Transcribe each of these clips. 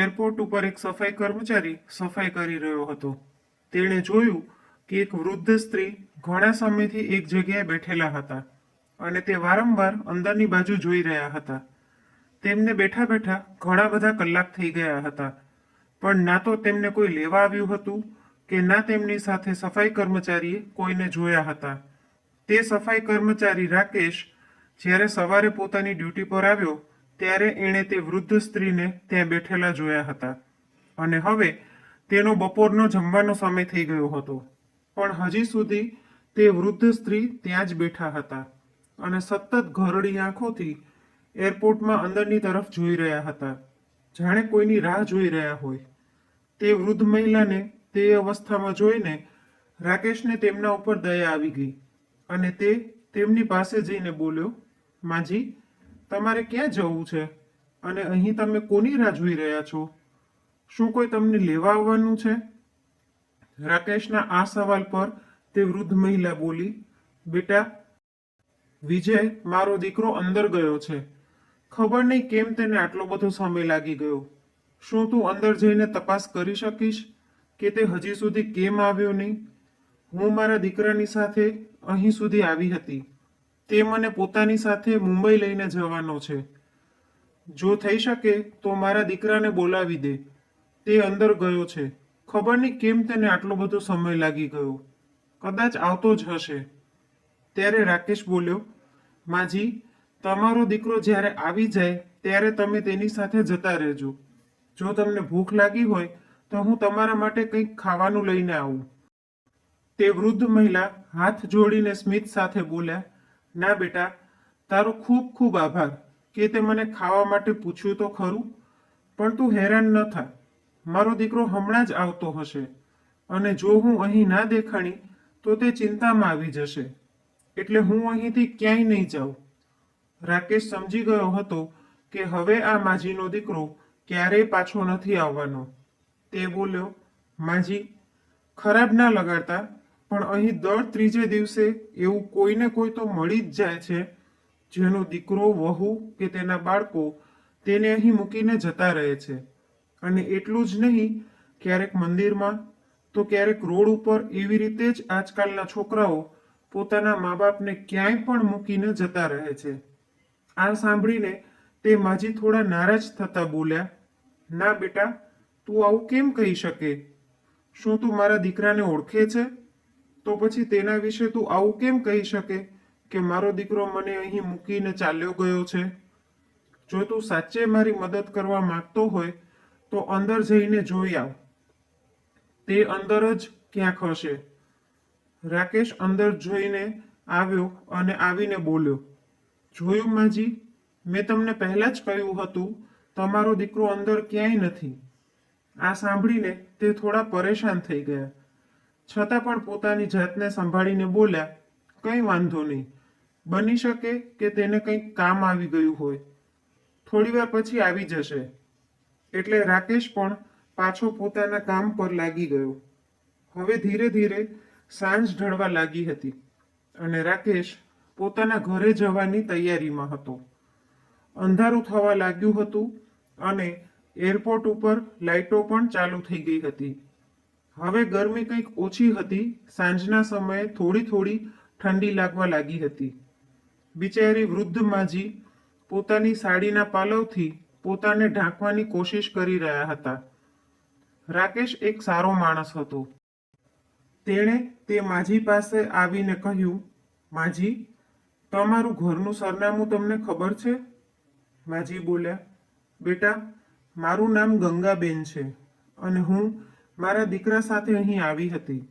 Airport ઉપર એક સફાઈ કર્મચારી સફાઈ કરી રહ્યો હતો. તેણે જોયું કે એક વૃદ્ધ સ્ત્રી ઘણા સમયથી એક જગ્યાએ બેઠેલા હતા અને તે વારંવાર અંદરની બાજુ જોઈ રહ્યા હતા. તેમને બેઠા બેઠા ઘણા બધા કલાક થઈ ગયા હતા, પણ ના તો તેમને કોઈ લેવા આવ્યું હતું કે ના તેમની સાથે સફાઈ કર્મચારીએ કોઈને જોયા હતા. તે સફાઈ કર્મચારી રાકેશ જ્યારે સવારે પોતાની ડ્યુટી પર આવ્યો ત્યારે એણે તે વૃદ્ધ સ્ત્રીને ત્યાં બેઠેલા જોયા હતા અને હવે તેનો બપોરનો જમવાનો સમય થઈ ગયો હતો, પણ હજી સુધી તે વૃદ્ધ સ્ત્રી ત્યાં જ બેઠા હતા અને સતત ઘરડી આંખોથી એરપોર્ટમાં અંદરની તરફ જોઈ રહ્યા હતા, જાણે કોઈની રાહ જોઈ રહ્યા હોય. તે વૃદ્ધ મહિલાને તે અવસ્થામાં જોઈને રાકેશને તેમના ઉપર દયા આવી ગઈ અને તે તેમની પાસે જઈને બોલ્યો, માજી, તમારે ક્યાં જવું છે અને અહીં તમે કોની રાહ જોઈ રહ્યા છો? શું કોઈ તમને લેવા આવવાનું છે? રાકેશના આ સવાલ પર તે વૃદ્ધ મહિલા બોલી, બેટા, વિજય મારો દીકરો અંદર ગયો છે. ખબર નહીં કેમ તેને આટલો બધો સમય લાગી ગયો. શું તું અંદર જઈને તપાસ કરી શકીશ કે તે હજી સુધી કેમ આવ્યો નહીં? હું મારા દીકરાની સાથે અહીં સુધી આવી હતી. તે મને પોતાની સાથે મુંબઈ લઈને જવાનો છે. જો થઈ શકે તો મારા દીકરાને બોલાવી દે. તે અંદર ગયો છે. ખબર નહીં કેમ તેને આટલો બધો સમય લાગી ગયો. કદાચ આવતો જ હશે. ત્યારે રાકેશ બોલ્યો, માજી, તમારો દીકરો જ્યારે આવી જાય ત્યારે તમે તેની સાથે જતા રહેજો. જો તમને ભૂખ લાગી હોય તો હું તમારા માટે કંઈક ખાવાનું લઈને આવું. તે વૃદ્ધ મહિલા હાથ જોડીને સ્મિત સાથે બોલ્યા, ના બેટા, તારો ખૂબ ખૂબ આભાર કે તે મને ખાવા માટે પૂછ્યું તો ખરું, પણ તું હેરાન ન થા. મારો દીકરો હમણાં જ આવતો હશે અને જો હું અહીં ના દેખાણી તો તે ચિંતામાં આવી જશે, એટલે હું અહીંથી ક્યાંય નહીં જાઉં. રાકેશ સમજી ગયો હતો કે હવે આ માજીનો દીકરો ક્યારેય પાછો નથી આવવાનો. તે બોલ્યો, માજી, ખરાબ ના લગાડતા, પણ અહીં દર ત્રીજે દિવસે એવું કોઈને કોઈ તો મળી જ જાય છે જેનો દીકરો, વહુ કે તેના બાળકો તેને અહીં મૂકીને જતા રહે છે. અને એટલું જ નહીં, ક્યારેક મંદિરમાં તો ક્યારેક રોડ ઉપર એવી રીતે જ આજકાલના છોકરાઓ પોતાના મા બાપને ક્યાંય પણ મૂકીને જતા રહે છે. આ સાંભળીને તે માજી થોડા નારાજ થતા બોલ્યા, ના બેટા, તું આવું કેમ કહી શકે? શું તું મારા દીકરાને ઓળખે છે? તો પછી તેના વિશે તું આવું કેમ કહી શકે કે મારો દીકરો મને અહીં મૂકીને ચાલ્યો ગયો છે? જો તું સાચે મારી મદદ કરવા માંગતો હોય તો અંદર જઈને જોઈ આવ. તે અંદર જ ક્યાંક હશે. રાકેશ અંદર જોઈને આવ્યો અને આવીને બોલ્યો, જોયું માજી, મેં તમને પહેલા જ કહ્યું હતું તમારો દીકરો અંદર ક્યાંય નથી. આ સાંભળીને તે થોડા પરેશાન થઈ ગયા, છતાં પણ પોતાની જાતને સંભાળીને બોલ્યા, કંઈ વાંધો નહીં, બની શકે કે તેને કંઈક કામ આવી ગયું હોય, થોડી વાર પછી આવી જશે. એટલે રાકેશ પણ પાછો પોતાના કામ પર લાગી ગયો. હવે ધીરે ધીરે સાંજ ઢળવા લાગી હતી અને રાકેશ પોતાના ઘરે જવાની તૈયારીમાં હતો. અંધારું થવા લાગ્યું હતું અને એરપોર્ટ ઉપર લાઇટો પણ ચાલુ થઈ ગઈ હતી. હવે ગરમી કંઈક ઓછી હતી. સાંજના સમયે થોડી થોડી ઠંડી લાગવા લાગી હતી. બિચારી વૃદ્ધ માજી પોતાની સાડીના પાલવથી પોતાને ઢાંકવાની કોશિશ કરી રહ્યા હતા. રાકેશ એક સારો માણસ હતો. તેણે તે માજી પાસે આવીને કહ્યું, માજી, તમારું ઘરનું સરનામું તમને ખબર છે? માજી બોલ્યા, બેટા, મારું નામ ગંગાબેન છે અને હું મારા દીકરા સાથે અહીં આવી હતી.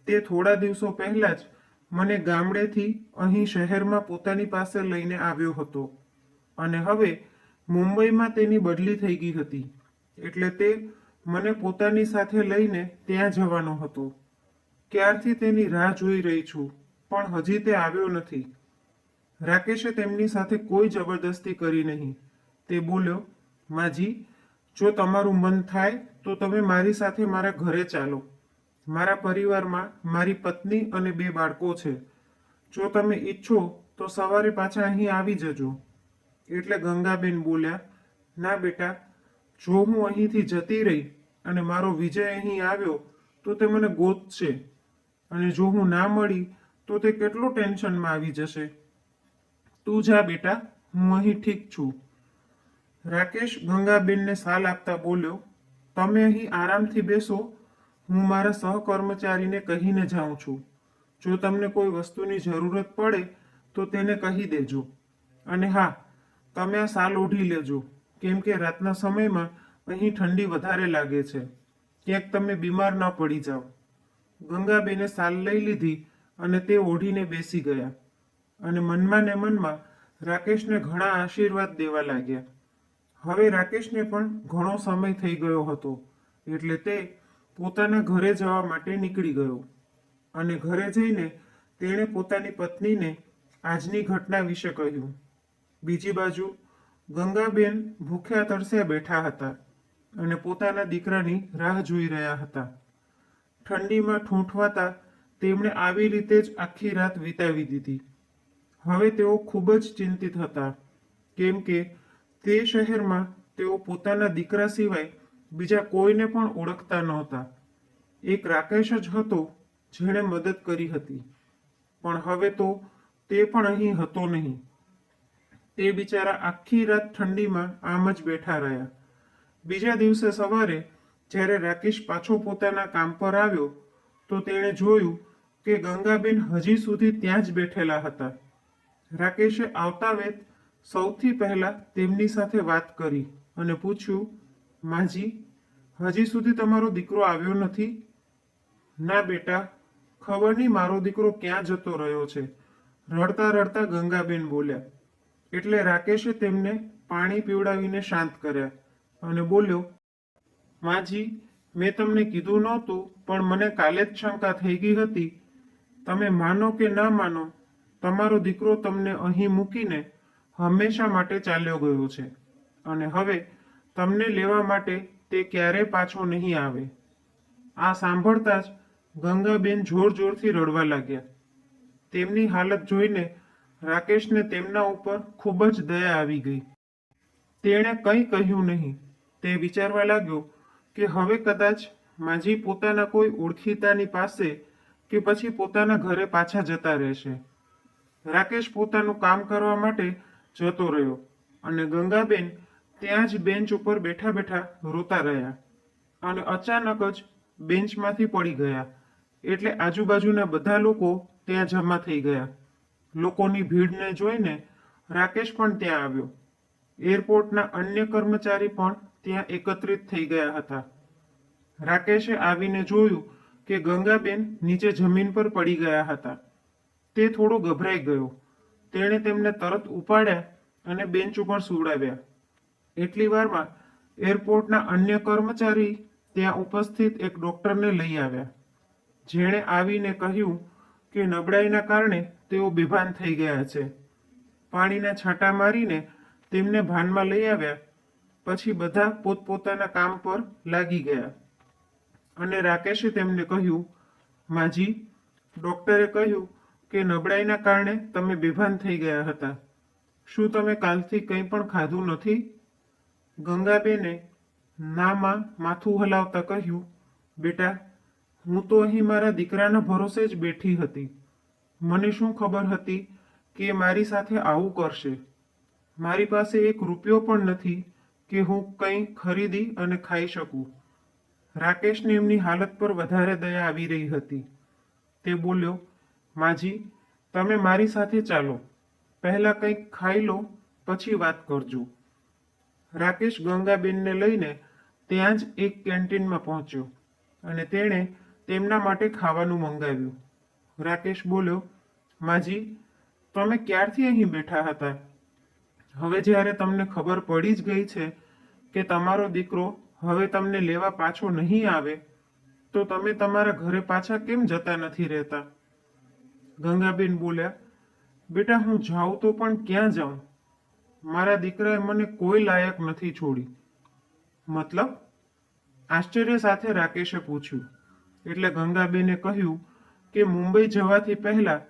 તે થોડા દિવસો પહેલા જ મને ગામડેથી અહીં શહેરમાં પોતાની પાસે લઈને આવ્યો હતો અને હવે મુંબઈમાં તેની બદલી થઈ ગઈ હતી, એટલે તે મને પોતાની સાથે લઈને ત્યાં જવાનો હતો. ક્યારથી તેની રાહ જોઈ રહી છું, પણ હજી તે આવ્યો નથી. રાકેશે તેમની સાથે કોઈ જબરદસ્તી કરી નહીં. તે બોલ્યો, માજી, જો તમારું મન થાય તો તમે મારી સાથે મારા ઘરે ચાલો. મારા પરિવારમાં મારી પત્ની અને 2 બાળકો છે. જો તમે ઈચ્છો તો સવારે પાછા અહીં આવી જજો. એટલે ગંગાબેન બોલ્યા, ના બેટા, જો હું અહીંથી જતી રહી અને મારો વિજય અહીં આવ્યો તો તે મને ગોતશે, અને જો હું ના મળી તો તે કેટલો ટેન્શનમાં આવી જશે. તું જા બેટા, હું અહીં ઠીક છું. રાકેશ ગંગાબેનને સાલ આપતા બોલ્યો, તમે અહીં આરામથી બેસો, હું મારા સહકર્મચારીને કહીને જાઉં છું. જો તમને કોઈ વસ્તુની જરૂરત પડે તો તેને કહી દેજો. અને હા, તમે આ સાલ ઓઢી લેજો, કેમ કે રાતના સમયમાં અહીં ઠંડી વધારે લાગે છે. ક્યાંક તમે બીમાર ન પડી જાઓ. ગંગાબેને સાલ લઈ લીધી અને તે ઓઢીને બેસી ગયા, અને મનમાં ને મનમાં રાકેશને ઘણા આશીર્વાદ દેવા લાગ્યા. હવે રાકેશને પણ ઘણો સમય થઈ ગયો હતો, એટલે તે પોતાના ઘરે જવા માટે નીકળી ગયો. અને ઘરે જઈને તેણે પોતાની પત્નીને આજની ઘટના વિશે કહ્યું. બીજી બાજુ ગંગાબેન ભૂખ્યા તરસ્યા બેઠા હતા અને પોતાના દીકરાની રાહ જોઈ રહ્યા હતા. ઠંડીમાં ઠૂંઠવાતા તેમણે આવી રીતે જ આખી રાત વિતાવી દીધી. હવે તેઓ ખૂબ જ ચિંતિત હતા, કેમ કે તે શહેરમાં તેઓ પોતાના દીકરા સિવાય બીજા કોઈને પણ ઓળખતા નહોતા. એક રાકેશ જ હતો જેણે મદદ કરી હતી, પણ હવે તો તે પણ અહીં હતો નહીં. તે બિચારા આખી રાત ઠંડીમાં આમ જ બેઠા રહ્યા. બીજા દિવસે સવારે જ્યારે રાકેશ પાછો પોતાના કામ પર આવ્યો તો તેણે જોયું કે ગંગાબેન હજી સુધી ત્યાં જ બેઠેલા હતા. રાકેશે આવતા વેત સૌથી પહેલા તેમની સાથે વાત કરી અને પૂછ્યું, માજી, હજી સુધી તમારો દીકરો આવ્યો નથી? ના બેટા, ખબર નહીં મારો દીકરો ક્યાં જતો રહ્યો છે, રડતા રડતા ગંગાબેન બોલ્યા. એટલે રાકેશે તેમને પાણી પીવડાવીને શાંત કર્યા અને બોલ્યો, માજી, મેં તમને કીધું નહોતું, પણ મને કાલે જ શંકા થઈ ગઈ હતી. તમે માનો કે ના માનો, તમારો દીકરો તમને અહીં મૂકીને હંમેશા માટે ચાલ્યો ગયો છે, અને હવે તમને લેવા માટે તે ક્યારેય પાછો નહીં આવે. આ સાંભળતા જ ગંગાબેન જોર જોરથી રડવા લાગ્યા. તેમની હાલત જોઈને રાકેશને તેમના ઉપર ખૂબ જ દયા આવી ગઈ. તેણે કંઈ કહ્યું નહીં. તે વિચારવા લાગ્યો કે હવે કદાચ માજી પોતાના કોઈ ઓળખીતાની પાસે કે પછી પોતાના ઘરે પાછા જતા રહેશે. રાકેશ પોતાનું કામ કરવા માટે જતો રહ્યો અને ગંગાબેન ત્યાં જ બેન્ચ ઉપર બેઠા બેઠા રોતા રહ્યા. અને અચાનક જ બેન્ચમાંથી પડી ગયા, એટલે આજુબાજુના બધા લોકો ત્યાં જમા થઈ ગયા. લોકોની ભીડને જોઈને રાકેશ પણ ત્યાં આવ્યો. એરપોર્ટના અન્ય કર્મચારી પણ ત્યાં એકત્રિત થઈ ગયા હતા. રાકેશે આવીને જોયું કે ગંગાબેન નીચે જમીન પર પડી ગયા હતા. તે થોડો ગભરાઈ ગયો. તેણે તેમને તરત ઉપાડ્યા અને બેન્ચ ઉપર સુવડાવ્યા. એટલી વારમાં એરપોર્ટના અન્ય કર્મચારી ત્યાં ઉપસ્થિત એક ડોક્ટરને લઈ આવ્યા, જેણે આવીને કહ્યું કે નબળાઈના કારણે તેઓ બેભાન થઈ ગયા છે. પાણીના છાંટા મારીને તેમને ભાનમાં લઈ આવ્યા. પછી બધા પોતપોતાના કામ પર લાગી ગયા અને રાકેશે તેમને કહ્યું, માજી, ડોક્ટરે કહ્યું કે નબળાઈના કારણે તમે બેભાન થઈ ગયા હતા. શું તમે કાલથી કંઈ પણ ખાધું નથી? ગંગાબેને નામાં માથું હલાવતા કહ્યું, બેટા, હું તો અહીં મારા દીકરાના ભરોસે જ બેઠી હતી. મને શું ખબર હતી કે મારી સાથે આવું કરશે. મારી પાસે એક રૂપિયો પણ નથી કે હું કંઈ ખરીદી અને ખાઈ શકું. રાકેશને એમની હાલત પર વધારે દયા આવી રહી હતી. તે બોલ્યો, માજી, તમે મારી સાથે ચાલો, પહેલા કંઈક ખાઈ લો, પછી વાત કરજો. રાકેશ ગંગાબેનને લઈને ત્યાં જ એક કેન્ટીનમાં પહોંચ્યો અને તેણે તેમના માટે ખાવાનું મંગાવ્યું. રાકેશ બોલ્યો, માજી, તમે ક્યારથી અહીં બેઠા હતા? હવે જ્યારે તમને ખબર પડી જ ગઈ છે કે તમારો દીકરો હવે તમને લેવા પાછો નહીં આવે, તો તમે તમારા ઘરે પાછા કેમ જતા નથી રહેતા? ગંગાબેન બોલ્યા, બેટા, હું જાઉં તો પણ ક્યાં જાઉં? મારા દીકરાએ મને કોઈ લાયક નથી છોડી. મતલબ? આશ્ચર્ય સાથે રાકેશે પૂછ્યું. એટલે ગંગાબેને કહ્યું કે મુંબઈ જવાથી પહેલા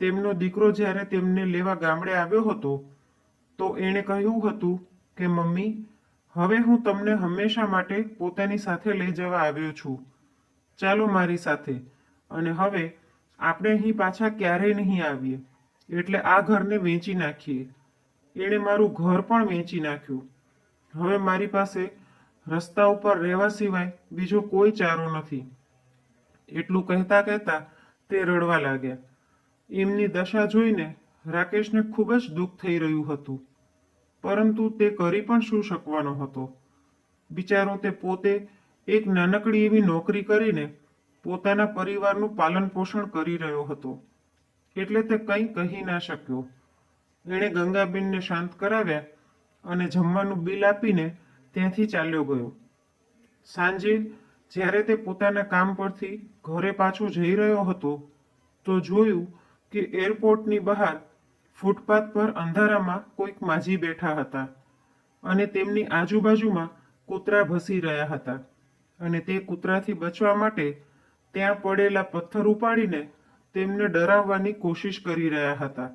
તેમનો દીકરો જ્યારે તેમને લેવા ગામડે આવ્યો હતો તો એણે કહ્યું હતું કે મમ્મી, હવે હું તમને હંમેશા માટે પોતાની સાથે લઈ જવા આવ્યો છું. ચાલો મારી સાથે. અને હવે આપણે અહીં પાછા ક્યારેય નહીં આવીએ. એટલે આ ઘરને વેચી નાખીએ. એણે મારું ઘર પણ વેચી નાખ્યું. હવે મારી પાસે રસ્તા ઉપર રહેવા સિવાય બીજો કોઈ ચારો નથી. એટલું કહેતા કહેતા તે રડવા લાગ્યા. એમની દશા જોઈને રાકેશને ખૂબ જ દુઃખ થઈ રહ્યું હતું, પરંતુ તે કરી પણ શું શકવાનો હતો. બિચારો તે પોતે એક નાનકડી એવી નોકરી કરીને પોતાના પરિવારનું પાલન પોષણ કરી રહ્યો હતો, એટલે તે કંઈ કહી ના શક્યો. એણે ગંગાબેનને શાંત કરાવ્યા અને જમવાનું બિલ આપીને ત્યાંથી ચાલ્યો ગયો. સાંજે જ્યારે તે પોતાના કામ પરથી ઘરે પાછો જઈ રહ્યો હતો તો જોયું કે એરપોર્ટની બહાર ફૂટપાથ પર અંધારામાં કોઈક માજી બેઠા હતા અને તેમની આજુબાજુમાં કૂતરા ભસી રહ્યા હતા અને તે કૂતરાથી બચવા માટે ત્યાં પડેલા પથ્થર ઉપાડીને તેમને ડરાવવાની કોશિશ કરી રહ્યા હતા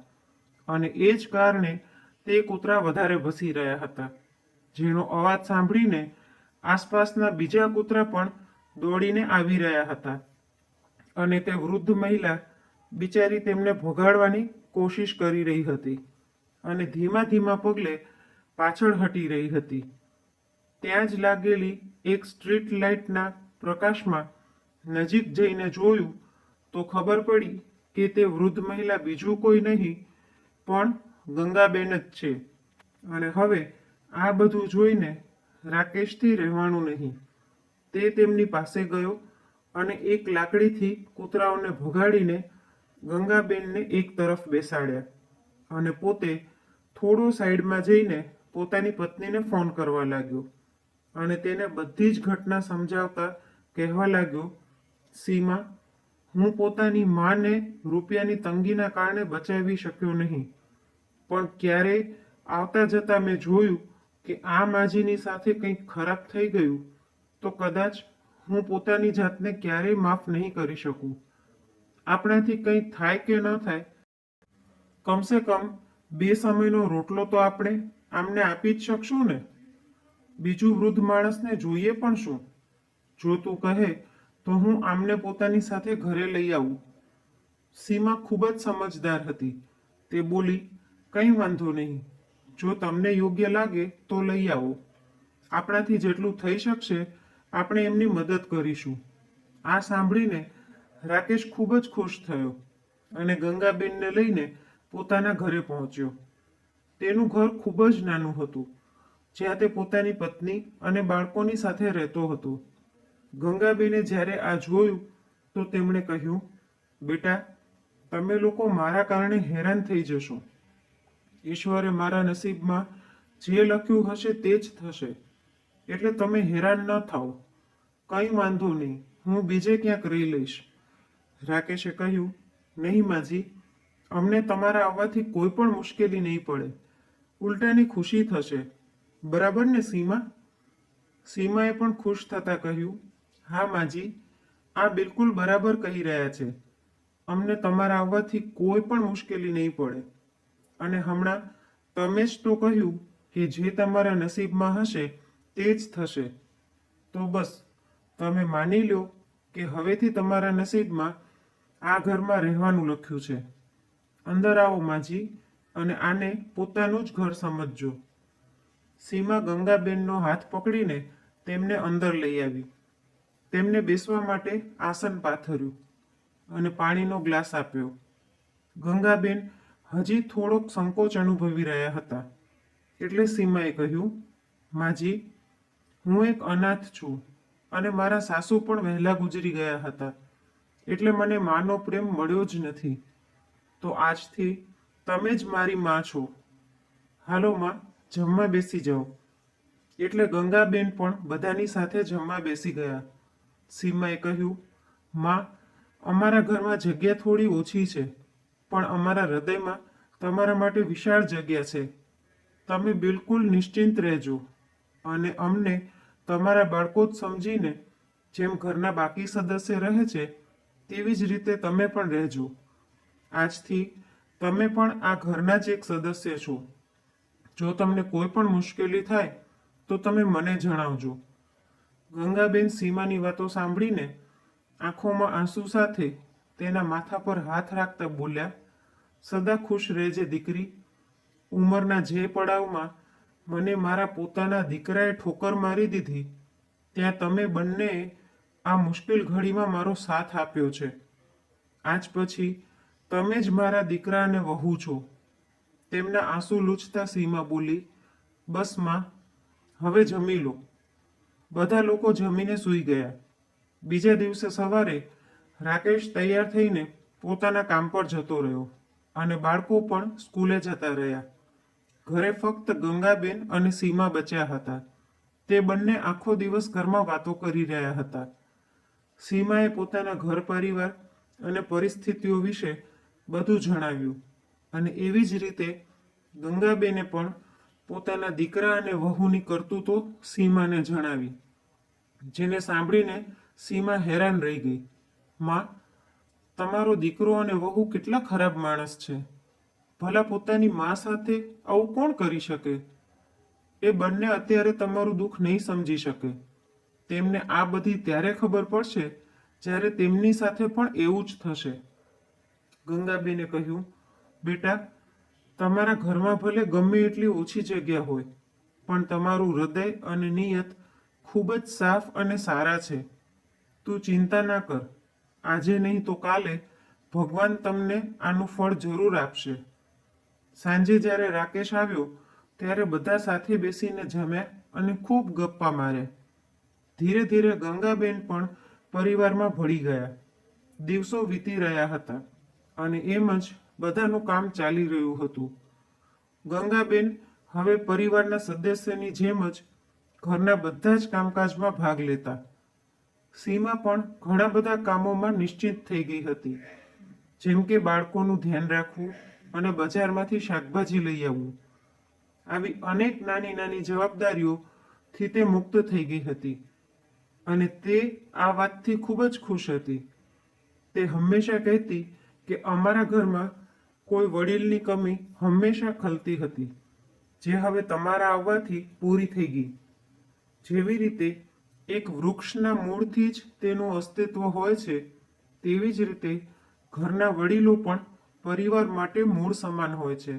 અને એ જ કારણે તે કૂતરા વધારે ભસી રહ્યા હતા, જેનો અવાજ સાંભળીને આસપાસના બીજા કૂતરા પણ દોડીને આવી રહ્યા હતા અને તે વૃદ્ધ મહિલા બિચારી તેમને ભગાડવાની કોશિશ કરી રહી હતી અને ધીમા ધીમા પગલે પાછળ હટી રહી હતી. ત્યાં જ લાગેલી એક સ્ટ્રીટ લાઇટના પ્રકાશમાં નજીક જઈને જોયું તો ખબર પડી કે તે વૃદ્ધ મહિલા બીજું કોઈ નહીં પણ ગંગાબેન જ છે. અને હવે આ બધું જોઈને રાકેશથી રહેવાનું નહીં. તે તેમની પાસે ગયો અને એક લાકડીથી કૂતરાઓને ભગાડીને ગંગાબેનને એક તરફ બેસાડ્યા અને પોતે થોડો સાઈડમાં જઈને પોતાની પત્નીને ફોન કરવા લાગ્યો અને તેને બધી જ ઘટના સમજાવતા કહેવા લાગ્યો, સીમા, હું પોતાની માને રૂપિયાની તંગીના કારણે બચાવી શક્યો નહીં, પણ ક્યારેય આવતા જતા મેં જોયું કે આ માજીની સાથે કંઈક ખરાબ થઈ ગયું તો કદાચ હું પોતાની જાતને ક્યારેય માફ નહીં કરી શકું. આપણાથી કંઈ થાય કે ન થાય, કમસે કમ 2 સમયનો રોટલો તો આપણે આમને આપી જ શકશું ને. બીજું વૃદ્ધ માણસને જોઈએ પણ શું? જો તું કહે તો હું આમને પોતાની સાથે ઘરે લઈ આવું. સીમા ખૂબ જ સમજદાર હતી. તે બોલી, કંઈ વાંધો નહીં, જો તમને યોગ્ય લાગે તો લઈ આવો. આપણાથી જેટલું થઈ શકશે આપણે એમની મદદ કરીશું. આ સાંભળીને રાકેશ ખૂબ જ ખુશ થયો અને ગંગાબેનને લઈને પોતાના ઘરે પહોંચ્યો. તેનું ઘર ખૂબ જ નાનું હતું, જ્યાં તે પોતાની પત્ની અને બાળકોની સાથે રહેતો હતો. ગંગાબેને જ્યારે આ જોયું તો તેમણે કહ્યું, બેટા, તમે લોકો મારા કારણે હેરાન થઈ જશો. ઈશ્વરે મારા નસીબમાં જે લખ્યું હશે તે જ થશે, એટલે તમે હેરાન ન થાઓ. કંઈ વાંધો નહીં, હું બીજે ક્યાંક રહી લઈશ. રાકેશે કહ્યું, નહીં માજી, અમને તમારા આવવાથી કોઈ પણ મુશ્કેલી નહીં પડે, ઉલટાની ખુશી થશે. બરાબર ને સીમા? સીમાએ પણ ખુશ થતા કહ્યું, હા માજી, આ બિલકુલ બરાબર કહી રહ્યા છે. અમને તમારા આવવાથી કોઈ પણ મુશ્કેલી નહીં પડે. અને હમણાં તમે જ તો કહ્યું કે જે તમારા નસીબમાં હશે તે જ થશે. તો બસ તમે માની લો કે હવેથી તમારા નસીબમાં આ ઘરમાં રહેવાનું લખ્યું છે. અંદર આવો માજી અને આને પોતાનું જ ઘર સમજજો. સીમા ગંગાબેનનો હાથ પકડીને તેમને અંદર લઈ આવી. તેમને બેસવા માટે આસન પાથર્યું અને પાણીનો ગ્લાસ આપ્યો. ગંગાબેન હજી થોડોક સંકોચ અનુભવી રહ્યા હતા, એટલે સીમાએ કહ્યું, માજી, હું એક અનાથ છું અને મારા સાસુ પણ વહેલા ગુજરી ગયા હતા, એટલે મને માનો પ્રેમ મળ્યો જ નથી. તો આજથી તમે જ મારી માં છો. હાલો માં, જમવા બેસી જાઓ. એટલે ગંગાબેન પણ બધાની સાથે જમવા બેસી ગયા. સીમાએ કહ્યું, માં, અમારા ઘરમાં જગ્યા થોડી ઓછી છે, પણ અમારા હૃદયમાં તમારા માટે વિશાળ જગ્યા છે. તમે બિલકુલ નિશ્ચિંત રહેજો અને અમને તમારા બાળકો જ સમજીને જેમ ઘરના બાકી સદસ્ય રહે છે તેવી જ રીતે તમે પણ રહેજો. આજથી તમે પણ આ ઘરના જ એક સદસ્ય છો. જો તમને કોઈ પણ મુશ્કેલી થાય તો તમે મને જણાવજો. ગંગાબેન સીમાની વાતો સાંભળીને આંખોમાં આંસુ સાથે તેના માથા પર હાથ રાખતા બોલ્યા, સદા ખુશ રહેજે દીકરી. ઉંમરના જે પડાવમાં મને મારા પોતાના દીકરાએ ઠોકર મારી દીધી, ત્યાં તમે બંનેએ આ મુશ્કેલ ઘડીમાં મારો સાથ આપ્યો છે. આજ પછી તમે જ મારા દીકરા અને વહુ છો. તેમના આંસુ લૂછતા સીમા બોલી, બસ માં, હવે જમી લો. બધા લોકો જમીને સૂઈ ગયા. બીજા દિવસે સવારે રાકેશ તૈયાર થઈને પોતાના કામ પર જતો રહ્યો અને બાળકો પણ સ્કૂલે જતા રહ્યા. ઘરે ફક્ત ગંગાબેન અને સીમા બચ્યા હતા. તે બંને આખો દિવસ ઘરમાં વાતો કરી રહ્યા હતા. સીમાએ પોતાના ઘર પરિવાર અને પરિસ્થિતિઓ વિશે બધું જણાવ્યું અને એવી જ રીતે ગંગાબેને પણ પોતાના દીકરા અને વહુની કરતૂતો સીમાને જણાવી, જેને સાંભળીને સીમા હેરાન રહી ગઈ. માં, તમારો દીકરો અને વહુ કેટલા ખરાબ માણસ છે. ભલા પોતાની માં સાથે આવું કોણ કરી શકે? એ બંને અત્યારે તમારું દુઃખ નહીં સમજી શકે. તેમને આ બધી ત્યારે ખબર પડશે જ્યારે તેમની સાથે પણ એવું જ થશે. ગંગાબેને કહ્યું, બેટા, તમારા ઘરમાં ભલે ગમે એટલી ઓછી જગ્યા હોય, પણ તમારું હૃદય અને નિયત ખૂબ જ સાફ અને સારા છે. તું ચિંતા ના કર. આજે નહીં તો કાલે ભગવાન તમને આનું ફળ જરૂર આપશે. સાંજે જ્યારે રાકેશ આવ્યો ત્યારે બધા સાથે બેસીને જમ્યા અને ખૂબ ગપ્પા માર્યા. ધીરે ધીરે ગંગાબેન પણ પરિવારમાં ભળી ગયા. દિવસો વીતી રહ્યા હતા અને એમ જ બધાનું કામ ચાલી રહ્યું હતું. ગંગાબેન હવે પરિવારના સદસ્યની જેમ જ ઘરના બધા જ કામકાજમાં ભાગ લેતા. સીમા પણ ઘણા બધા કામોમાં નિશ્ચિત થઈ ગઈ હતી, જેમ કે બાળકોનું ધ્યાન રાખવું અને બજારમાંથી શાકભાજી લઈ આવવું. આવી અનેક નાની નાની જવાબદારીઓથી તે મુક્ત થઈ ગઈ હતી અને તે આ વાતથી ખૂબ જ ખુશ હતી. તે હંમેશા કહેતી કે અમારા ઘરમાં કોઈ વડીલની કમી હંમેશા ખલતી હતી, જે હવે તમારા આવવાથી પૂરી થઈ ગઈ. જેવી રીતે એક વૃક્ષના મૂળથી જ તેનું અસ્તિત્વ હોય છે, તેવી જ રીતે ઘરના વડીલો પણ પરિવાર માટે મૂળ સમાન હોય છે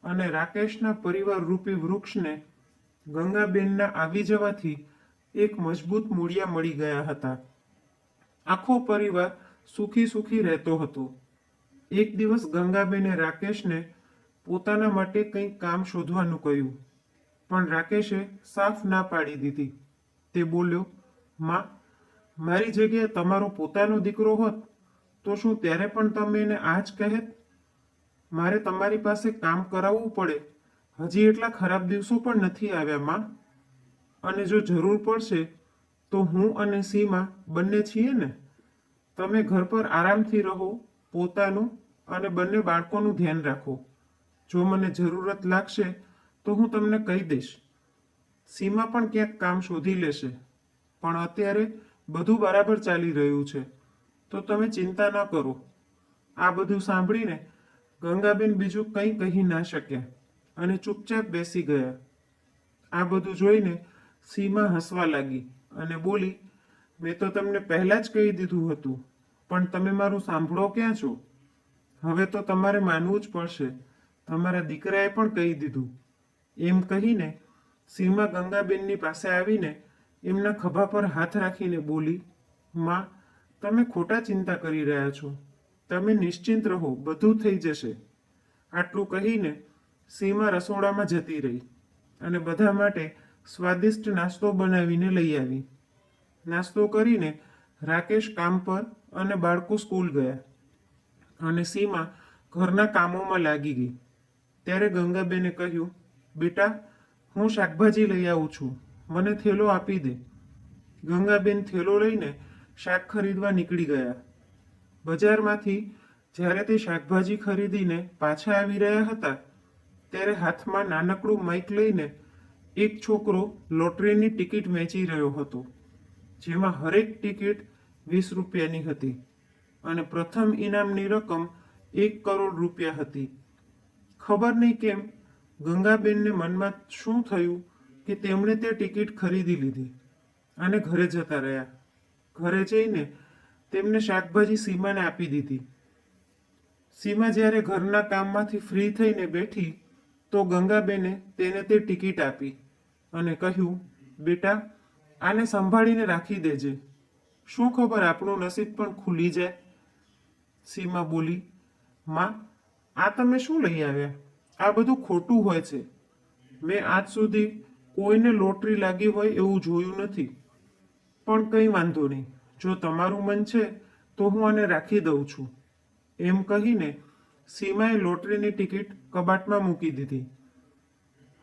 અને રાકેશના પરિવાર રૂપી વૃક્ષને ગંગાબેનના આવી જવાથી એક મજબૂત મૂળિયા મળી ગયા હતા. આખો પરિવાર સુખી સુખી રહેતો હતો. એક દિવસ ગંગાબેને રાકેશને પોતાના માટે કંઈક કામ શોધવાનું કહ્યું, પણ રાકેશે સાફ ના પાડી દીધી. તે બોલ્યો, માં, મારી જગ્યાએ તમારો પોતાનો દીકરો હોત તો શું ત્યારે પણ તમે એને આ જ કહેત? મારે તમારી પાસે કામ કરાવવું પડે, હજી એટલા ખરાબ દિવસો પણ નથી આવ્યા માં. અને જો જરૂર પડશે તો હું અને સીમા બંને છીએ ને. તમે ઘર પર આરામથી રહો, પોતાનું અને બંને બાળકોનું ધ્યાન રાખો. જો મને જરૂરત લાગશે તો હું તમને કહી દઈશ. સીમા પણ ક્યાંક કામ શોધી લેશે, પણ અત્યારે બધું બરાબર ચાલી રહ્યું છે, તો તમે ચિંતા ન કરો. આ બધું સાંભળીને ગંગાબેન બીજું કંઈ કહી ના શક્યા અને ચૂપચાપ બેસી ગયા. આ બધું જોઈને સીમા હસવા લાગી અને બોલી, મેં તો તમને પહેલાં જ કહી દીધું હતું, પણ તમે મારું સાંભળો ક્યાં છો? હવે તો તમારે માનવું જ પડશે. તમારા દીકરાએ પણ કહી દીધું. એમ કહીને સીમા ગંગાબેનની પાસે આવીને એમના ખભા પર હાથ રાખીને બોલી, માં, તમે ખોટા ચિંતા કરી રહ્યા છો. તમે નિશ્ચિંત રહો, બધું થઈ જશે. આટલું કહીને સીમા રસોડામાં જતી રહી અને બધા માટે સ્વાદિષ્ટ નાસ્તો બનાવીને લઈ આવી. નાસ્તો કરીને રાકેશ કામ પર અને બાળકો સ્કૂલ ગયા અને સીમા ઘરના કામોમાં લાગી ગઈ. ત્યારે ગંગાબેને કહ્યું, બેટા, હું શાકભાજી લઈ આવું છું, મને થેલો આપી દે. ગંગાબેન થેલો લઈને શાક ખરીદવા નીકળી ગયા. બજારમાંથી જ્યારે તે શાકભાજી ખરીદીને પાછા આવી રહ્યા હતા ત્યારે હાથમાં નાનકડું માઇક લઈને એક છોકરો લોટરીની ટિકિટ વેચી રહ્યો હતો, જેમાં હરેક ટિકિટ 20 રૂપિયાની હતી અને પ્રથમ ઇનામની રકમ 1 કરોડ રૂપિયા હતી. ખબર નહીં કેમ ગંગાબેનને મનમાં શું થયું કે તેમણે તે ટિકિટ ખરીદી લીધી અને ઘરે જતા રહ્યા. ઘરે જઈને તેમને શાકભાજી સીમાને આપી દીધી. સીમા જ્યારે ઘરના કામમાંથી ફ્રી થઈને બેઠી તો ગંગાબેને તેને તે ટિકિટ આપી અને કહ્યું, બેટા, આને સંભાળીને રાખી દેજે. શું ખબર આપણું નસીબ પણ ખુલી જાય. સીમા બોલી, માં, આ તમે શું લઈ આવ્યા? આ બધું ખોટું હોય છે. મેં આજ સુધી કોઈને લોટરી લાગી હોય એવું જોયું નથી. પણ કંઈ વાંધો નહીં, જો તમારું મન છે તો હું આને રાખી દઉં છું. એમ કહીને સીમાએ લોટરીની ટિકિટ કબાટમાં મૂકી દીધી.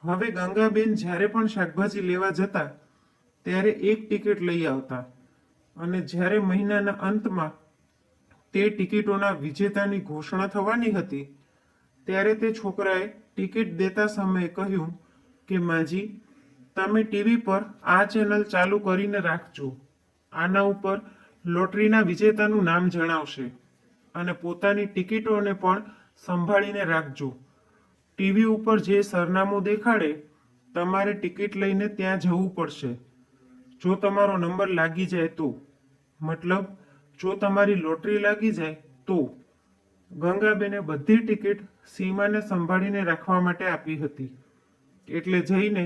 હવે ગંગાબેન જ્યારે પણ શાકભાજી લેવા જતા ત્યારે એક ટિકિટ લઈ આવતા અને જ્યારે મહિનાના અંતમાં તે ટિકિટોના વિજેતાની ઘોષણા થવાની હતી ત્યારે તે છોકરાએ ટિકિટ દેતા સમયે કહ્યું કે માજી, તમે ટીવી પર આ ચેનલ ચાલુ કરીને રાખજો. આના ઉપર લોટરીના વિજેતાનું નામ જણાવશે અને પોતાની ટિકિટોને પણ સંભાળીને રાખજો. ટીવી ઉપર જે સરનામું દેખાડે તમારે ટિકિટ લઈને ત્યાં જવું પડશે. જો તમારો નંબર લાગી જાય તો, મતલબ જો તમારી લોટરી લાગી જાય તો. ગંગાબેને બધી ટિકિટ સીમાને સંભાળીને રાખવા માટે આપી હતી. એટલે જઈને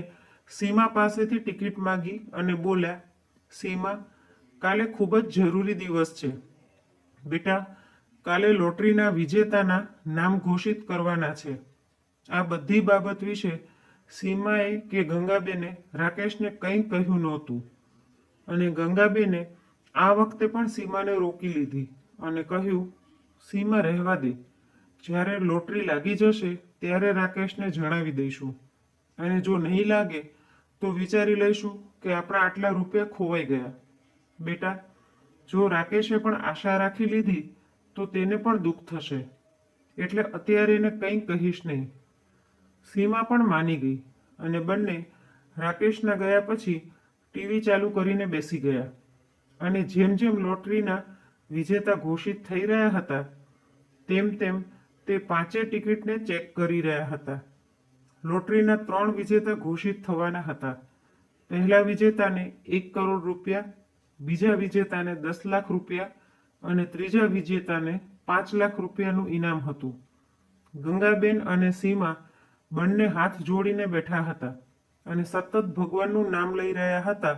સીમા પાસેથી ટિકિટ માંગી અને બોલ્યા, સીમા, કાલે ખૂબ જ જરૂરી દિવસ છે. બેટા, કાલે લોટરીના વિજેતાના નામ ઘોષિત કરવાના છે. આ બધી બાબત વિશે સીમાએ કે ગંગાબેને રાકેશને કંઈ કહ્યું નહોતું અને ગંગાબેને આ વખતે પણ સીમાને રોકી લીધી અને કહ્યું, સીમા, રહેવા દે. જ્યારે લોટરી લાગી જશે ત્યારે રાકેશને જણાવી દઈશું અને જો નહીં લાગે તો વિચારી લઈશું કે આપણા આટલા રૂપિયા ખોવાઈ ગયા. બેટા, જો રાકેશે પણ આશા રાખી લીધી તો તેને પણ દુઃખ થશે. એટલે અત્યારે એને કંઈ કહીશ નહીં. સીમા પણ માની ગઈ અને બંને રાકેશના ગયા પછી ટીવી ચાલુ કરીને બેસી ગયા અને જેમ જેમ લોટરીના વિજેતા ઘોષિત થઈ રહ્યા હતા તેમ તેમ તે પાંચે ટિકિટને ચેક કરી રહ્યા હતા. લોટરીના 3 વિજેતા ઘોષિત થવાના હતા. પહેલા વિજેતાને 1 કરોડ રૂપિયા, બીજા વિજેતાને 10 લાખ રૂપિયા અને ત્રીજા વિજેતાને 5 લાખ રૂપિયાનું ઇનામ હતું. ગંગાબેન અને સીમા બંને હાથ જોડીને બેઠા હતા અને સતત ભગવાનનું નામ લઈ રહ્યા હતા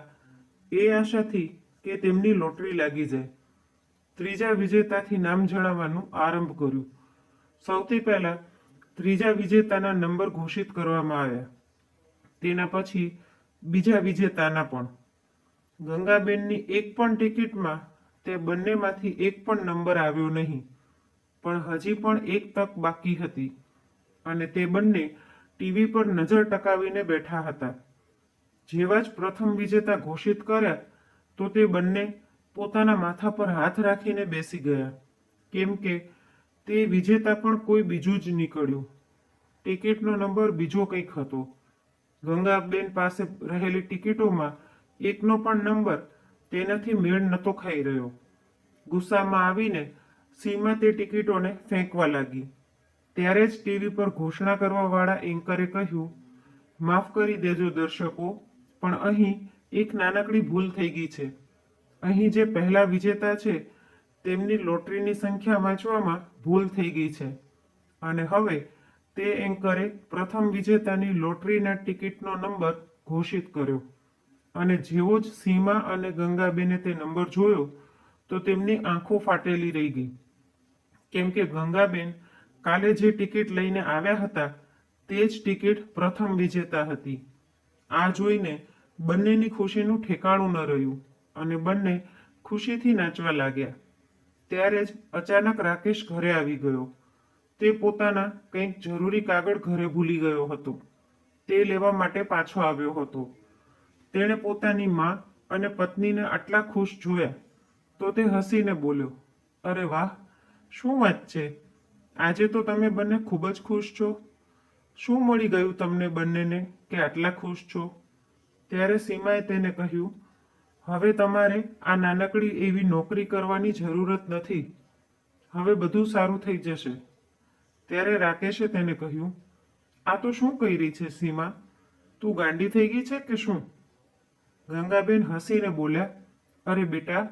એ આશાથી કે તેમની લોટરી લાગી જાય. ત્રીજા વિજેતાથી નામ જણાવવાનું આરંભ કર્યું. સૌથી પહેલા ત્રીજા વિજેતાના નંબર ઘોષિત કરવામાં આવ્યા. તેના પછી બીજા વિજેતાના પણ. ગંગાબેનની એક પણ ટિકિટમાં તે બંનેમાંથી એક પણ નંબર આવ્યો નહીં. પણ હજી પણ એક તક બાકી હતી અને તે બંને ટીવી પર નજર ટકાવીને બેઠા હતા. જેવા જ પ્રથમ વિજેતા ઘોષિત કર્યા તો તે બંને પોતાના માથા પર હાથ રાખીને બેસી ગયા, કેમ કે તે વિજેતા પણ કોઈ બીજું જ નીકળ્યું. ટિકિટનો નંબર બીજો કંઈક હતો. ગંગાબેન પાસે રહેલી ટિકિટોમાં એકનો પણ નંબર તેનાથી મેળ નહોતો ખાઈ રહ્યો. ગુસ્સામાં આવીને સીમા તે ટિકિટોને ફેંકવા લાગી. ત્યારે જ ટીવી પર ઘોષણા કરવાવાળા એન્કરે કહ્યું, માફ કરી દેજો દર્શકો, પણ અહીં એક નાનકડી ભૂલ થઈ ગઈ છે. અહીં જે પહેલા વિજેતા છે તેમની લોટરીની સંખ્યા વાંચવામાં ભૂલ થઈ ગઈ છે અને હવે તે એન્કરે પ્રથમ વિજેતાની લોટરીના ટિકિટનો નંબર ઘોષિત કર્યો અને જેવો જ સીમા અને ગંગાબેને તે નંબર જોયો તો તેમની આંખો ફાટેલી રહી ગઈ, કેમ કે ગંગાબેન કાલે જે ટિકિટ લઈને આવ્યા હતા તે જ ટિકિટ પ્રથમ વિજેતા હતી. આ જોઈને બંનેની ખુશીનું ઠેકાણું ન રહ્યું અને બંને ખુશીથી નાચવા લાગ્યા. ત્યારે જ અચાનક રાકેશ ઘરે આવી ગયો. તે પોતાના કંઈક જરૂરી કાગળ ઘરે ભૂલી ગયો હતો. તે લેવા માટે પાછો આવ્યો હતો. તેણે પોતાની માં અને પત્નીને આટલા ખુશ જોયા તો તે હસીને બોલ્યો, અરે વાહ, શું વાત છે, આજે તો તમે બંને ખૂબ જ ખુશ છો. શું મળી ગયું તમને બંનેને કે આટલા ખુશ છો? ત્યારે સીમાએ તેને કહ્યું, હવે તમારે આ નાનકડી એવી નોકરી કરવાની જરૂરત નથી. હવે બધું સારું થઈ જશે. ત્યારે રાકેશે તેને કહ્યું, આ તો શું કહી રહી છે સીમા? તું ગાંડી થઈ ગઈ છે કે શું? ગંગાબેન હસીને બોલ્યા, અરે બેટા,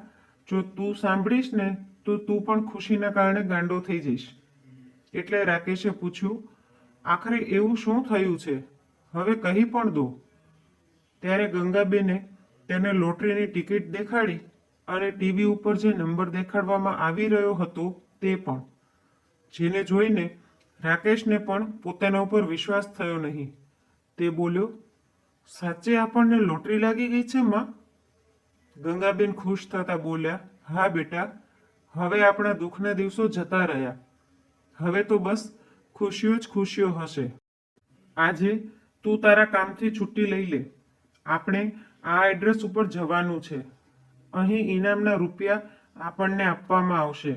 જો તું સાંભળીશ ને તો તું પણ ખુશીના કારણે ગાંડો થઈ જઈશ. એટલે રાકેશે પૂછ્યું, આખરે એવું શું થયું છે? હવે કહી પણ દો. ત્યારે ગંગાબેને તેને લોટરીની ટિકિટ દેખાડી અને ટીવી ઉપર જે નંબર દેખાડવામાં આવી રહ્યો હતો તે પણ, જેને જોઈને રાકેશને પણ પોતાના ઉપર વિશ્વાસ થયો નહીં. તે બોલ્યો, સાચે આપણને લોટરી લાગી ગઈ છે માં? ગંગાબેન ખુશ થતા બોલ્યા, હા બેટા, હવે આપણા દુઃખના દિવસો જતા રહ્યા. હવે તો બસ ખુશીઓ જ ખુશીઓ હશે. આજે તું તારા કામથી છુટ્ટી લઈ લે. આપણે આ એડ્રેસ ઉપર જવાનું છે. અહીં ઇનામના રૂપિયા આપણને આપવામાં આવશે.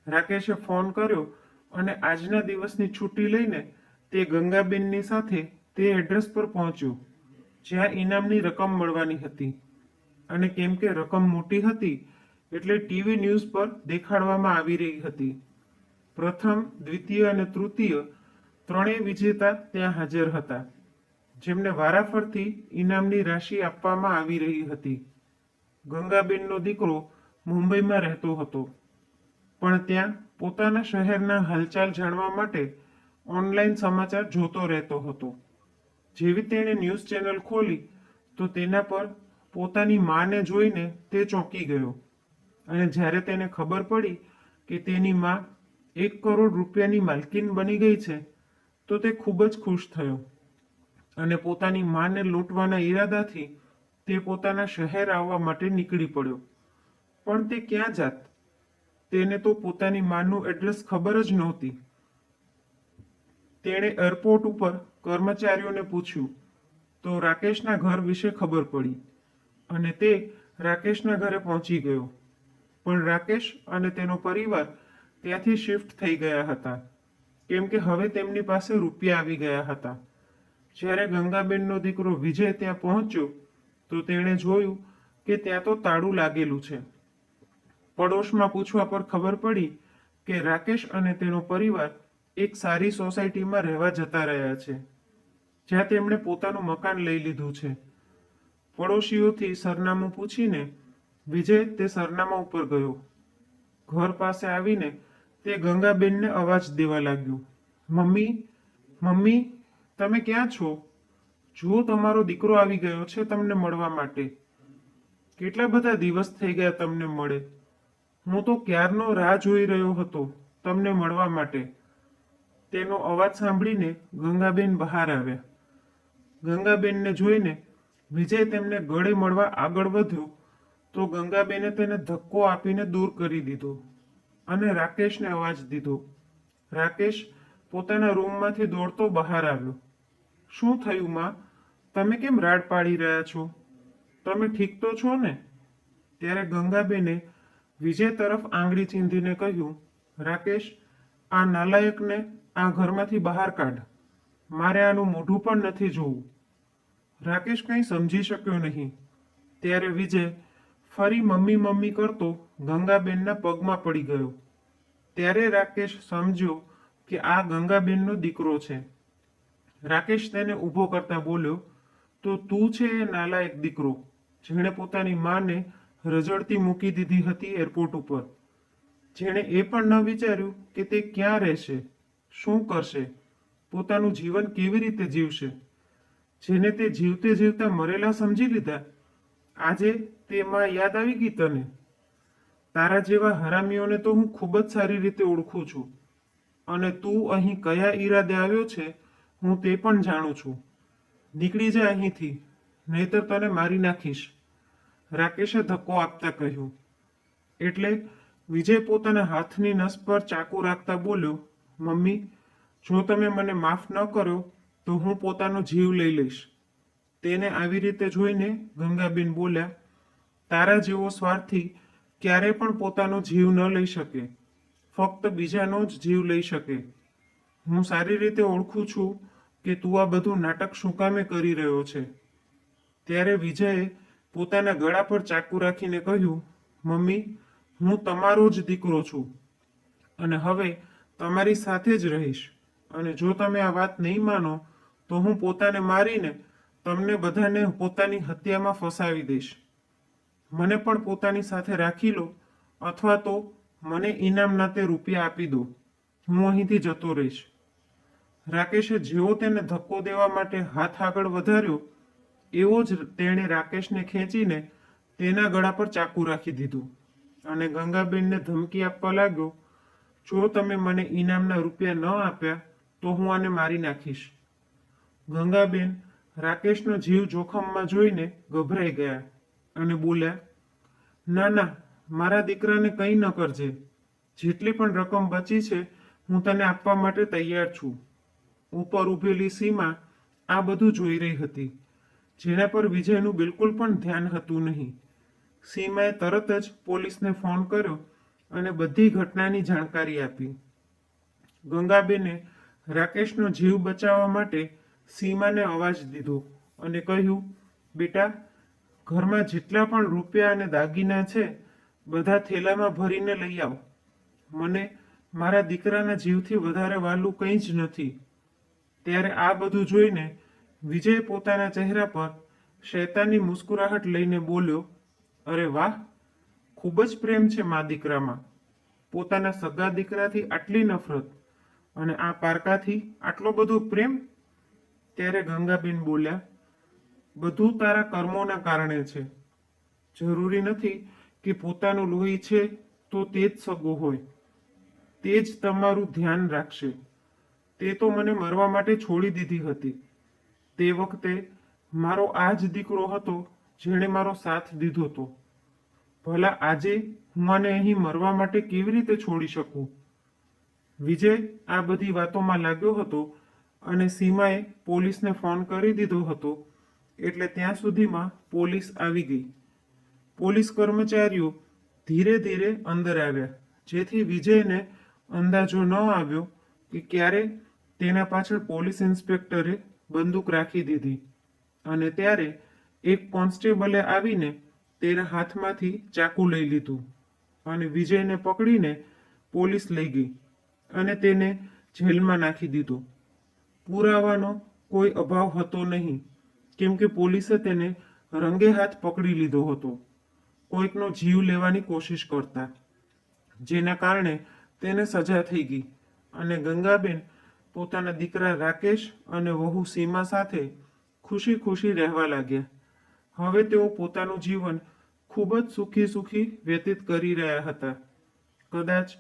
રાકેશે ફોન કર્યો અને આજના દિવસની છુટ્ટી લઈને તે ગંગાબેનની સાથે તે એડ્રેસ પર પહોંચ્યો જ્યાં ઇનામની રકમ મળવાની હતી. અને કેમ કે રકમ મોટી હતી એટલે ટીવી ન્યૂઝ પર દેખાડવામાં આવી રહી હતી. પ્રથમ, દ્વિતીય અને તૃતીય ત્રણેય વિજેતા ત્યાં હાજર હતા, જેમને વારાફરતી ઇનામની રાશિ આપવામાં આવી રહી હતી. ગંગાબેનનો દીકરો મુંબઈમાં રહેતો હતો, પણ ત્યાં પોતાના શહેરના હાલચાલ જાણવા માટે ઓનલાઈન સમાચાર જોતો રહેતો હતો. જેવી તેણે ન્યૂઝ ચેનલ ખોલી તો તેના પર પોતાની માને જોઈને તે ચોંકી ગયો. અને જ્યારે તેને ખબર પડી કે તેની માં 1 કરોડ રૂપિયાની માલકીન બની ગઈ છે તો તે ખૂબ જ ખુશ થયો અને પોતાની માને લૂંટવાના ઈરાદાથી તે પોતાના શહેર આવવા માટે નીકળી પડ્યો. પણ તે ક્યાં જાત? તેને તો પોતાની માનું એડ્રેસ ખબર જ નહોતી. તેણે એરપોર્ટ ઉપર કર્મચારીઓને પૂછ્યું તો રાકેશના ઘર વિશે ખબર પડી અને તે રાકેશના ઘરે પહોંચી ગયો. પણ રાકેશ અને તેનો પરિવાર ત્યાંથી શિફ્ટ થઈ ગયા હતા, કેમ કે હવે તેમની પાસે રૂપિયા આવી ગયા હતા. જ્યારે ગંગાબેનનો દીકરો વિજય ત્યાં પહોંચ્યો તો તેણે જોયું કે ત્યાં તો તાળું લાગેલું છે. પડોશમાં પૂછવા પર ખબર પડી કે રાકેશ અને તેનો પરિવાર એક સારી સોસાયટીમાં રહેવા જતા રહ્યા છે, જ્યાં તેમણે પોતાનું મકાન લઈ લીધું છે. પડોશીઓથી સરનામું પૂછીને વિજય તે સરનામા ઉપર ગયો. ઘર પાસે આવીને તે ગંગાબેનને અવાજ દેવા લાગ્યો, મમ્મી, મમ્મી, તમે ક્યાં છો? જુઓ, તમારો દીકરો આવી ગયો છે તમને મળવા માટે. કેટલા બધા દિવસ થઈ ગયા તમને મળે. હું તો ક્યારનો રાહ જોઈ રહ્યો હતો તમને મળવા માટે. તેનો અવાજ સાંભળીને ગંગાબેન બહાર આવ્યા. ગંગાબેનને જોઈને વિજય તેમને ગળે મળવા આગળ વધ્યો તો ગંગાબેને તેને ધક્કો આપીને દૂર કરી દીધો અને રાકેશને અવાજ દીધો. રાકેશ પોતાના રૂમમાંથી દોડતો બહાર આવ્યો. શું થયું માં? તમે કેમ રાડ પાડી રહ્યા છો? તમે ઠીક તો છો ને? ત્યારે ગંગાબેને વિજય તરફ આંગળી ચીંધીને કહ્યું, રાકેશ, આ નાલાયકને આ ઘરમાંથી બહાર કાઢ. મારે આનું મોઢું પણ નથી જોવું. રાકેશ કંઈ સમજી શક્યો નહીં. ત્યારે વિજય ફરી મમ્મી મમ્મી કરતો ગંગાબેનના પગમાં પડી ગયો. ત્યારે રાકેશ સમજ્યો કે આ ગંગાબેનનો દીકરો છે. રાકેશ તેને ઊભો કરતા બોલ્યો, તો તું છે એ નાલાયક દીકરો જેણે પોતાની માને રઝળતી મૂકી દીધી હતી એરપોર્ટ ઉપર, જેણે એ પણ ન વિચાર્યું કે તે ક્યાં રહેશે, શું કરશે, પોતાનું જીવન કેવી રીતે જીવશે, જેને તે જીવતે જીવતા મરેલા સમજી લીધા. આજે તેમાં યાદ આવી ગઈ તને? તારા જેવા હરામીઓને તો હું ખૂબ જ સારી રીતે ઓળખું છું અને તું અહીં કયા ઈરાદે આવ્યો છે હું તે પણ જાણું છું. નીકળી જા અહીંથી, નહીતર તને મારી નાખીશ, રાકેશે ધક્કો આપતા કહ્યું. એટલે વિજય પોતાના હાથની નસ પર ચાકુ રાખતા બોલ્યો, મમ્મી, જો તમે મને માફ ન કરો તો હું પોતાનો જીવ લઈ લઈશ. તેને આવી રીતે જોઈને ગંગાબેન બોલ્યા, તારા જેવો સ્વાર્થી ક્યારે પણ પોતાનો જીવ ન લઈ શકે, ફક્ત બીજાનો જ જીવ લઈ શકે. હું સારી રીતે ઓળખું છું કે તું આ બધું નાટક શું કામે કરી રહ્યો છે. ત્યારે વિજયે પોતાના ગળા પર ચાકુ રાખીને કહ્યું, મમ્મી, હું તમારો જ દીકરો છું અને હવે તમારી સાથે જ રહીશ, અને જો તમે આ વાત નહીં માનો તો હું પોતાને મારીને તમને બધાને પોતાની હત્યામાં ફસાવી દઈશ. મને પણ પોતાની સાથે રાખી લો, અથવા તો મને ઇનામ નાતે રૂપિયા આપી દો. હું અહીંથી જતો રહીશ. રાકેશે જેવો તેને ધક્કો દેવા માટે હાથ આગળ વધાર્યો, એવો જ તેણે રાકેશને ખેંચીને તેના ગળા પર ચાકુ રાખી દીધું અને ગંગાબેનને ધમકી આપવા લાગ્યો, જો તમે મને ઇનામના રૂપિયા ન આપ્યા તો હું આને મારી નાખીશ. ગંગાબેન રાકેશનો જીવ જોખમમાં જોઈને ગભરાઈ ગયા અને બોલ્યા, ના ના, મારા દીકરાને કંઈ ન કરજે. જેટલી પણ રકમ બચી છે હું તને આપવા માટે તૈયાર છું. ઉપર ઊભેલી સીમા આ બધું જોઈ રહી હતી, જેના પર વિજયનું બિલકુલ પણ ધ્યાન હતું નહીં. સીમાએ તરત જ પોલીસને ફોન કર્યો અને બધી ઘટનાની જાણકારી આપી. ગંગાબેને રાકેશનો જીવ બચાવવા માટે સીમાને અવાજ દીધો અને કહ્યું, બેટા, ઘરમાં જેટલા પણ રૂપિયા અને દાગીના છે બધા થેલામાં ભરીને લઈ આવ. મને મારા દીકરાના જીવથી વધારે વહાલું કંઈ જ નથી. ત્યારે આ બધું જોઈને વિજય પોતાના ચહેરા પર શૈતાની મુસ્કુરાહટ લઈને બોલ્યો, અરે વાહ, ખૂબ જ પ્રેમ છે મા દીકરામાં. પોતાના સગા દીકરાથી આટલી નફરત અને આ પારકાથી આટલો બધો પ્રેમ. ત્યારે ગંગાબેન બોલ્યા, બધું તારા કર્મોના કારણે છે. જરૂરી નથી કે પોતાનું લોહી છે તો તે જ સગો હોય, તે જ તમારું ધ્યાન રાખશે. તે તો મને મરવા માટે છોડી દીધી હતી. તે વખતે મારો આ જ દીકરો હતો જેણે મારો સાથ દીધો હતો. ભલા આજે હું આને અહીં મરવા માટે કેવી રીતે છોડી શકું? વિજય આ બધી વાતોમાં લાગ્યો હતો અને સીમાએ પોલીસને ફોન કરી દીધો હતો, એટલે ત્યાં સુધીમાં પોલીસ આવી ગઈ. પોલીસ કર્મચારીઓ ધીરે ધીરે અંદર આવ્યા, જેથી વિજયને અંદાજો ન આવ્યો કે ક્યારે તેના પાછળ પોલીસ ઇન્સ્પેક્ટરે બંદૂક રાખી દીધી. અને ત્યારે એક કોન્સ્ટેબલે આવીને તેના હાથમાંથી ચાકુ લઈ લીધું અને વિજયને પકડીને પોલીસ લઈ ગઈ અને તેને જેલમાં નાખી દીધો. પુરાવાનો કોઈ અભાવ હતો નહીં, કેમ કે પોલીસે તેને રંગે હાથ પકડી લીધો હતો, કોઈકનો જીવ લેવાની કોશિશ કરતા, જેના કારણે તેને સજા થઈ ગઈ અને ગંગાબેન પોતાના દીકરા રાકેશ અને વહુ સીમા સાથે ખુશી ખુશી રહેવા લાગ્યા. હવે તેઓ પોતાનું જીવન ખૂબ જ સુખી સુખી વ્યતીત કરી રહ્યા હતા. કદાચ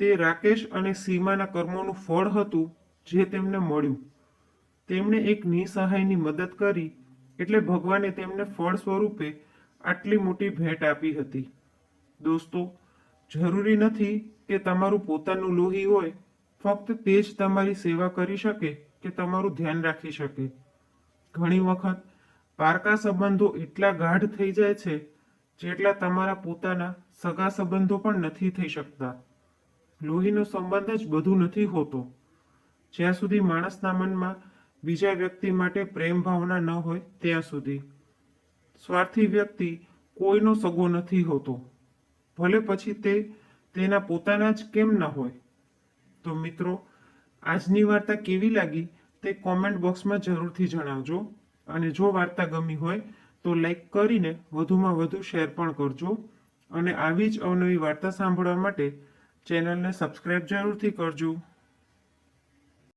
તે રાકેશ અને સીમાના કર્મોનું ફળ હતું જે તેમને મળ્યું. તેમણે એક નિસહાયની મદદ કરી એટલે ભગવાને તેમને ફળ સ્વરૂપે આટલી મોટી ભેટ આપી હતી. દોસ્તો, જરૂરી નથી કે તમારું પોતાનું લોહી હોય, ફક્ત તે જ તમારી સેવા કરી શકે કે તમારું ધ્યાન રાખી શકે. ઘણી વખત પારકા સંબંધો એટલા ગાઢ થઈ જાય છે જેટલા તમારા પોતાના સગા સંબંધો પણ નથી થઈ શકતા. લોહીનો સંબંધ જ બધું નથી હોતો. જ્યાં સુધી માણસના મનમાં બીજા વ્યક્તિ માટે પ્રેમ ભાવના ન હોય ત્યાં સુધી. સ્વાર્થી વ્યક્તિ કોઈનો સગો નથી હોતો, ભલે પછી તે તેના પોતાના જ કેમ ન હોય. તો મિત્રો, આજની વાર્તા કેવી લાગી તે કોમેન્ટ બોક્સમાં જરૂરથી જણાવજો. અને જો વાર્તા ગમી હોય તો લાઈક કરીને વધુમાં વધુ શેર પણ કરજો. અને આવી જ અવનવી વાર્તા સાંભળવા માટે ચેનલને સબસ્ક્રાઈબ જરૂરથી કરજો.